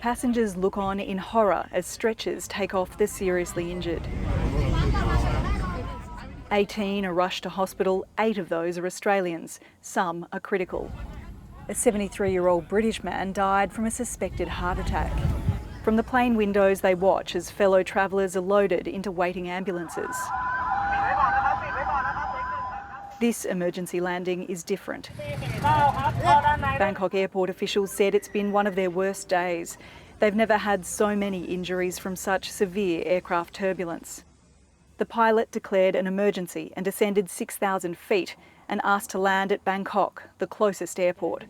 Passengers look on in horror as stretchers take off the seriously injured. 18 are rushed to hospital, 8 of those are Australians, some are critical. A 73-year-old British man died from a suspected heart attack. From the plane windows they watch as fellow travellers are loaded into waiting ambulances. This emergency landing is different. Bangkok airport officials said it's been one of their worst days. They've never had so many injuries from such severe aircraft turbulence. The pilot declared an emergency and descended 6,000 feet and asked to land at Bangkok, the closest airport.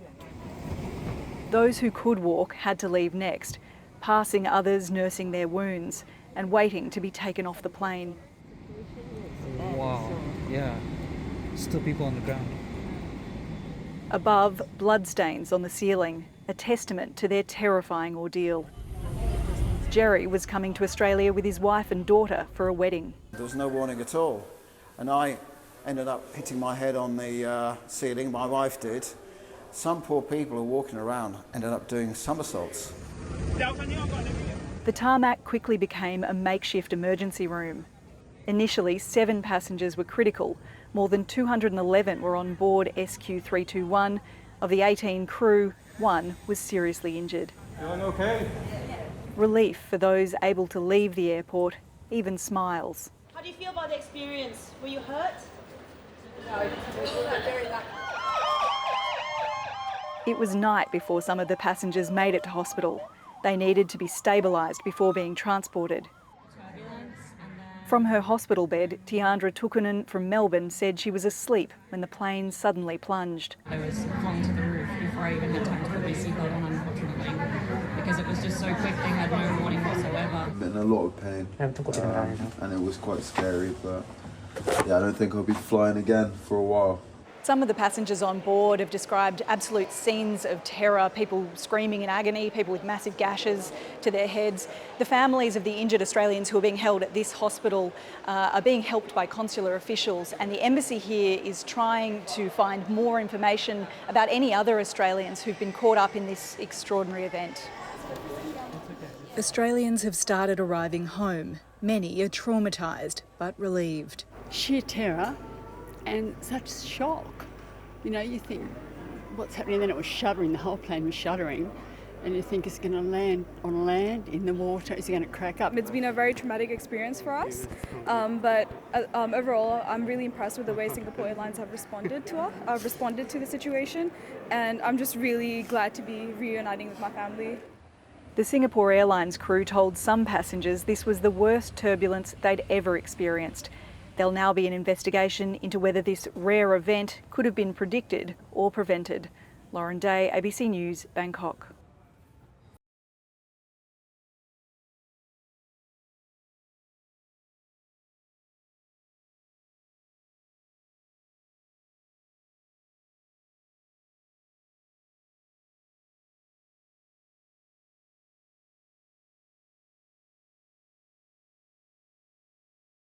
Those who could walk had to leave next, passing others nursing their wounds and waiting to be taken off the plane. Wow, yeah. Still people on the ground. Above, bloodstains on the ceiling, a testament to their terrifying ordeal. Jerry was coming to Australia with his wife and daughter for a wedding. There was no warning at all, and I ended up hitting my head on the ceiling. My wife did. Some poor people who were walking around ended up doing somersaults. The tarmac quickly became a makeshift emergency room. Initially, 7 passengers were critical. More than 211 were on board SQ321. Of the 18 crew, 1 was seriously injured. Feeling okay? Relief for those able to leave the airport, even smiles. How do you feel about the experience? Were you hurt? It was night before some of the passengers made it to hospital. They needed to be stabilised before being transported. From her hospital bed, Tiandra Tukunen from Melbourne said she was asleep when the plane suddenly plunged. I was falling to the roof before I even had time to put my seatbelt on, unfortunately, because it was just so quick. They had no warning whatsoever. I'm in a lot of pain, and it was quite scary, but yeah, I don't think I'll be flying again for a while. Some of the passengers on board have described absolute scenes of terror, people screaming in agony, people with massive gashes to their heads. The families of the injured Australians who are being held at this hospital are being helped by consular officials, and the embassy here is trying to find more information about any other Australians who've been caught up in this extraordinary event. Australians have started arriving home. Many are traumatised but relieved. Sheer terror and such shock. You know, you think, what's happening? And then it was shuddering, the whole plane was shuddering. And you think it's going to land on land, in the water, is it going to crack up? It's been a very traumatic experience for us, but overall I'm really impressed with the way Singapore Airlines have responded to the situation, and I'm just really glad to be reuniting with my family. The Singapore Airlines crew told some passengers this was the worst turbulence they'd ever experienced. There'll now be an investigation into whether this rare event could have been predicted or prevented. Lauren Day, ABC News, Bangkok.